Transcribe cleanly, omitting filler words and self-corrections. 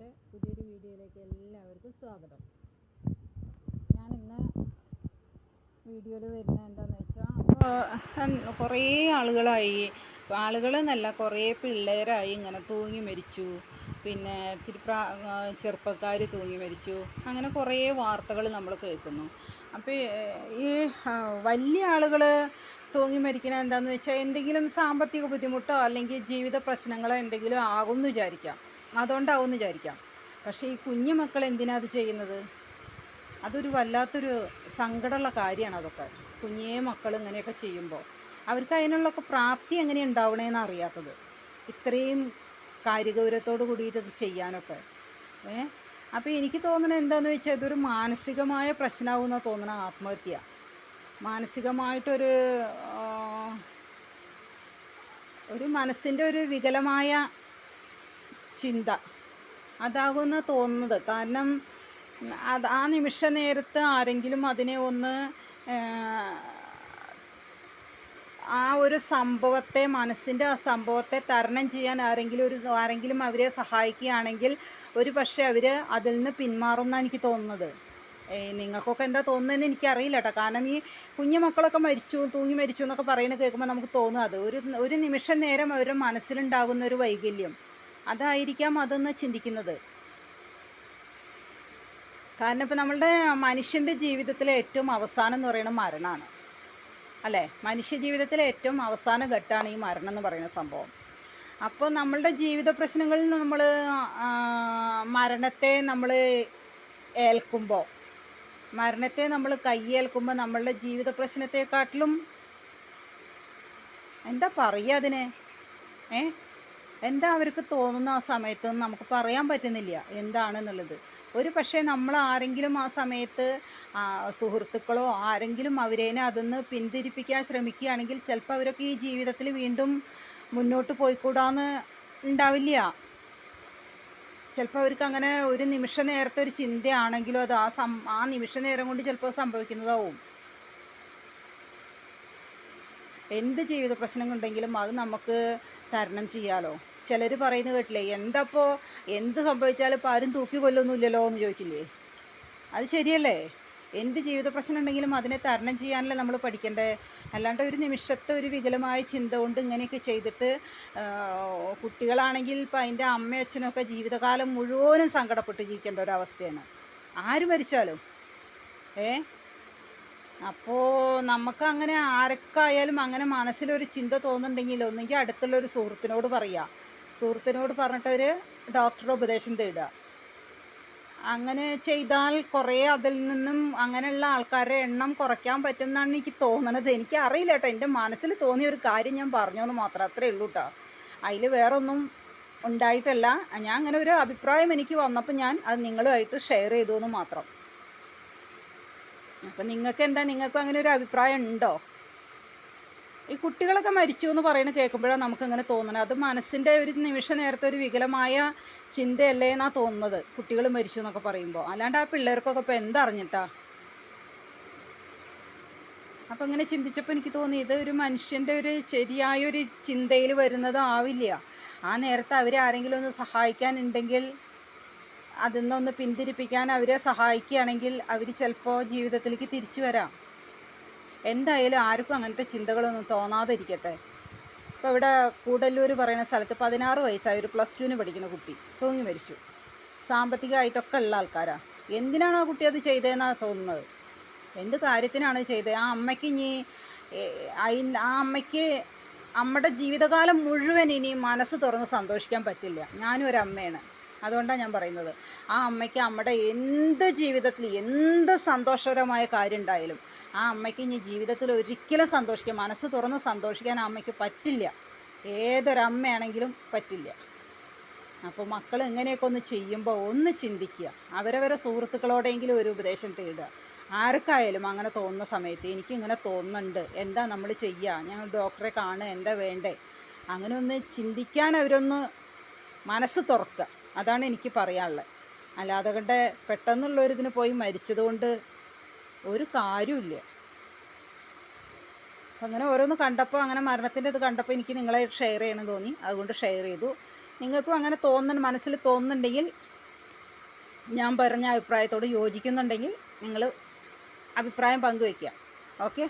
പുതിയൊരു വീഡിയോയിലേക്ക് എല്ലാവർക്കും സ്വാഗതം. ഞാൻ ഇന്ന് വീഡിയോയിൽ വരുന്നത് എന്താണെന്ന് വെച്ചാൽ, കുറേ ആളുകളെന്നല്ല കുറേ പിള്ളേരായി ഇങ്ങനെ തൂങ്ങി മരിച്ചു, പിന്നെ ചെറുപ്പക്കാർ തൂങ്ങി മരിച്ചു, അങ്ങനെ കുറേ വാർത്തകൾ നമ്മൾ കേൾക്കുന്നു. അപ്പോൾ ഈ വലിയ ആളുകൾ തൂങ്ങി മരിക്കുന്നത് എന്താണെന്ന് വെച്ചാൽ എന്തെങ്കിലും സാമ്പത്തിക ബുദ്ധിമുട്ടോ അല്ലെങ്കിൽ ജീവിത പ്രശ്നങ്ങളോ എന്തെങ്കിലും ആകുമെന്ന് വിചാരിക്കാം, അതുകൊണ്ടാവുമെന്ന് വിചാരിക്കാം. പക്ഷേ ഈ കുഞ്ഞു മക്കൾ എന്തിനാ അത് ചെയ്യുന്നത്? അതൊരു വല്ലാത്തൊരു സങ്കടമുള്ള കാര്യമാണ്. അതൊക്കെ കുഞ്ഞേ മക്കൾ ഇങ്ങനെയൊക്കെ ചെയ്യുമ്പോൾ അവർക്ക് അതിനുള്ളൊക്കെ പ്രാപ്തി എങ്ങനെ ഉണ്ടാവണേന്ന് അറിയാത്തത്, ഇത്രയും കാര്യഗൗരവത്തോട് കൂടിയിട്ട് ഇത് ചെയ്യാനൊക്കെ. അപ്പോൾ എനിക്ക് തോന്നുന്നത് എന്താണെന്ന് വെച്ചാൽ ഇതൊരു മാനസികമായ പ്രശ്നമാകുമെന്നാണ് തോന്നുന്നത്. ആത്മഹത്യ മാനസികമായിട്ടൊരു മനസ്സിൻ്റെ ഒരു വികലമായ ചിന്ത അതാകുമെന്ന് തോന്നുന്നത്. കാരണം ആ നിമിഷ നേരത്ത് ആരെങ്കിലും അതിനെ ഒന്ന് ആ ഒരു സംഭവത്തെ, മനസ്സിൻ്റെ ആ സംഭവത്തെ തരണം ചെയ്യാൻ ആരെങ്കിലും അവരെ സഹായിക്കുകയാണെങ്കിൽ ഒരു പക്ഷേ അവർ അതിൽ നിന്ന് പിന്മാറുമെന്നാണ് എനിക്ക് തോന്നുന്നത്. നിങ്ങൾക്കൊക്കെ എന്താ തോന്നുന്നതെന്ന് എനിക്കറിയില്ല കേട്ടോ. കാരണം ഈ കുഞ്ഞു മക്കളൊക്കെ തൂങ്ങി മരിച്ചു എന്നൊക്കെ പറയുന്നത് കേൾക്കുമ്പോൾ നമുക്ക് തോന്നും അത് ഒരു നിമിഷ നേരം അവരുടെ മനസ്സിലുണ്ടാകുന്ന ഒരു വൈകല്യം അതായിരിക്കാം അതെന്ന് ചിന്തിക്കുന്നത്. കാരണം ഇപ്പോൾ നമ്മളുടെ മനുഷ്യൻ്റെ ജീവിതത്തിലെ ഏറ്റവും അവസാനം എന്ന് പറയുന്നത് മരണമാണ്, അല്ലേ? മനുഷ്യ ജീവിതത്തിലെ ഏറ്റവും അവസാന ഘട്ടമാണ് ഈ മരണം എന്ന് പറയുന്ന സംഭവം. അപ്പോൾ നമ്മളുടെ ജീവിത പ്രശ്നങ്ങളിൽ നിന്ന് മരണത്തെ നമ്മൾ കയ്യേൽക്കുമ്പോൾ നമ്മളുടെ ജീവിത പ്രശ്നത്തെക്കാട്ടിലും എന്താ പറയുക അതിന്, എന്താ അവർക്ക് തോന്നുന്ന ആ സമയത്ത് നമുക്ക് പറയാൻ പറ്റുന്നില്ല എന്താണെന്നുള്ളത്. ഒരു പക്ഷേ നമ്മൾ ആരെങ്കിലും ആ സമയത്ത് സുഹൃത്തുക്കളോ ആരെങ്കിലും അവരേനെ അതൊന്ന് പിന്തിരിപ്പിക്കാൻ ശ്രമിക്കുകയാണെങ്കിൽ ചിലപ്പോൾ അവരൊക്കെ ഈ ജീവിതത്തിൽ വീണ്ടും മുന്നോട്ട് പോയിക്കൂടാന്ന് ഉണ്ടാവില്ല. ചിലപ്പോൾ അവർക്ക് അങ്ങനെ ഒരു നിമിഷ നേരത്തെ ഒരു ചിന്തയാണെങ്കിലും അത് ആ നിമിഷ നേരം കൊണ്ട് ചിലപ്പോൾ സംഭവിക്കുന്നതാവും. എന്ത് ജീവിത പ്രശ്നങ്ങളുണ്ടെങ്കിലും അത് നമുക്ക് തരണം ചെയ്യാലോ. ചിലർ പറയുന്നത് കേട്ടില്ലേ, എന്ത് സംഭവിച്ചാലും ഇപ്പോൾ ആരും തൂക്കി കൊല്ലൊന്നുമില്ലല്ലോ എന്ന് ചോദിക്കില്ലേ? അത് ശരിയല്ലേ? എന്ത് ജീവിത പ്രശ്നം ഉണ്ടെങ്കിലും അതിനെ തരണം ചെയ്യാനല്ലേ നമ്മൾ പഠിക്കണ്ടേ? അല്ലാണ്ട് ഒരു നിമിഷത്തെ ഒരു വികലമായ ചിന്ത കൊണ്ട് ഇങ്ങനെയൊക്കെ ചെയ്തിട്ട് കുട്ടികളാണെങ്കിൽ ഇപ്പോൾ അതിൻ്റെ അമ്മയും അച്ഛനൊക്കെ ജീവിതകാലം മുഴുവനും സങ്കടപ്പെട്ട് ജീവിക്കേണ്ട ഒരവസ്ഥയാണ്, ആര് മരിച്ചാലും. അപ്പോൾ നമുക്ക് അങ്ങനെ ആർക്കായാലും അങ്ങനെ മനസ്സിലൊരു ചിന്ത തോന്നുന്നുണ്ടെങ്കിൽ ഒന്നെങ്കിൽ അടുത്തുള്ളൊരു സുഹൃത്തിനോട് പറഞ്ഞിട്ടൊരു ഡോക്ടറുടെ ഉപദേശം തേടുക. അങ്ങനെ ചെയ്താൽ കുറേ അതിൽ നിന്നും അങ്ങനെയുള്ള ആൾക്കാരുടെ എണ്ണം കുറയ്ക്കാൻ പറ്റും എന്നാണ് എനിക്ക് തോന്നണത്. എനിക്ക് അറിയില്ല കേട്ടോ, എൻ്റെ മനസ്സിൽ തോന്നിയ ഒരു കാര്യം ഞാൻ പറഞ്ഞെന്ന് മാത്രം, അത്രേ ഉള്ളൂ കേട്ടോ. അതിൽ വേറൊന്നും ഉണ്ടായിട്ടല്ല. ഞാൻ അങ്ങനെ ഒരു അഭിപ്രായം എനിക്ക് വന്നപ്പോൾ ഞാൻ അത് നിങ്ങളുമായിട്ട് ഷെയർ ചെയ്തു എന്ന് മാത്രം. അപ്പം നിങ്ങൾക്കും അങ്ങനെ ഒരു അഭിപ്രായം ഉണ്ടോ? ഈ കുട്ടികളൊക്കെ മരിച്ചു എന്ന് പറയുന്നത് കേൾക്കുമ്പോഴാണ് നമുക്കിങ്ങനെ തോന്നുന്നത്. അത് മനസ്സിൻ്റെ ഒരു നിമിഷ നേരത്തെ ഒരു വികലമായ ചിന്തയല്ലേ എന്നാണ് തോന്നുന്നത്, കുട്ടികൾ മരിച്ചു എന്നൊക്കെ പറയുമ്പോൾ. അല്ലാണ്ട് ആ പിള്ളേർക്കൊക്കെ ഇപ്പോൾ എന്തറിഞ്ഞിട്ടാ? അപ്പം ഇങ്ങനെ ചിന്തിച്ചപ്പോൾ എനിക്ക് തോന്നി ഇത് ഒരു മനുഷ്യൻ്റെ ഒരു ശരിയായൊരു ചിന്തയിൽ വരുന്നതാവില്ല. ആ നേരത്തെ ആരെങ്കിലും ഒന്ന് സഹായിക്കാനുണ്ടെങ്കിൽ അതിൽ നിന്നൊന്ന് പിന്തിരിപ്പിക്കാൻ അവരെ സഹായിക്കുകയാണെങ്കിൽ അവർ ചിലപ്പോൾ ജീവിതത്തിലേക്ക് തിരിച്ചു വരാം. എന്തായാലും ആർക്കും അങ്ങനത്തെ ചിന്തകളൊന്നും തോന്നാതിരിക്കട്ടെ. ഇപ്പോൾ ഇവിടെ കൂടല്ലൂർ പറയുന്ന സ്ഥലത്ത് 16 വയസ്സായ ഒരു +2 പഠിക്കുന്ന കുട്ടി തൂങ്ങി മരിച്ചു. സാമ്പത്തികമായിട്ടൊക്കെ ഉള്ള ആൾക്കാരാണ്. എന്തിനാണ് ആ കുട്ടി അത് ചെയ്തതെന്നാണ് തോന്നുന്നത്? എന്ത് കാര്യത്തിനാണ് ചെയ്തത്? ആ അമ്മയ്ക്ക് അമ്മയുടെ ജീവിതകാലം മുഴുവൻ ഇനി മനസ്സ് തുറന്ന് സന്തോഷിക്കാൻ പറ്റില്ല. ഞാനും ഒരു അമ്മയാണ്, അതുകൊണ്ടാണ് ഞാൻ പറയുന്നത്. ആ അമ്മയ്ക്ക് അമ്മയുടെ ജീവിതത്തിൽ എന്ത് സന്തോഷകരമായ കാര്യം ഉണ്ടായാലും ആ അമ്മയ്ക്ക് ഇനി ജീവിതത്തിൽ ഒരിക്കലും മനസ്സ് തുറന്ന് സന്തോഷിക്കാൻ ആ അമ്മയ്ക്ക് പറ്റില്ല. ഏതൊരമ്മയാണെങ്കിലും പറ്റില്ല. അപ്പോൾ മക്കൾ ഇങ്ങനെയൊക്കെ ഒന്ന് ചെയ്യുമ്പോൾ ഒന്ന് ചിന്തിക്കുക, അവരവരെ സുഹൃത്തുക്കളോടെങ്കിലും ഒരു ഉപദേശം തേടുക. ആർക്കായാലും അങ്ങനെ തോന്നുന്ന സമയത്ത് എനിക്കിങ്ങനെ തോന്നുന്നുണ്ട്, എന്താ നമ്മൾ ചെയ്യുക, ഞാൻ ഡോക്ടറെ കാണുക, എന്താ വേണ്ടേ, അങ്ങനെ ഒന്ന് ചിന്തിക്കാൻ അവരൊന്ന് മനസ്സ് തുറക്കുക. അതാണ് എനിക്ക് പറയാനുള്ളത്. അല്ലാതെ കണ്ട് പെട്ടെന്നുള്ളൊരിതിന് പോയി മരിച്ചതുകൊണ്ട് ഒരു കാര്യമില്ല. അപ്പം അങ്ങനെ ഓരോന്ന് കണ്ടപ്പോൾ, അങ്ങനെ മരണത്തിൻ്റെ ഇത് കണ്ടപ്പോൾ എനിക്ക് നിങ്ങളെ ഷെയർ ചെയ്യണമെന്ന് തോന്നി, അതുകൊണ്ട് ഷെയർ ചെയ്തു. നിങ്ങൾക്കും അങ്ങനെ മനസ്സിൽ തോന്നുന്നുണ്ടെങ്കിൽ ഞാൻ പറഞ്ഞ അഭിപ്രായത്തോട് യോജിക്കുന്നുണ്ടെങ്കിൽ നിങ്ങൾ അഭിപ്രായം പങ്കുവയ്ക്കുക. ഓക്കെ.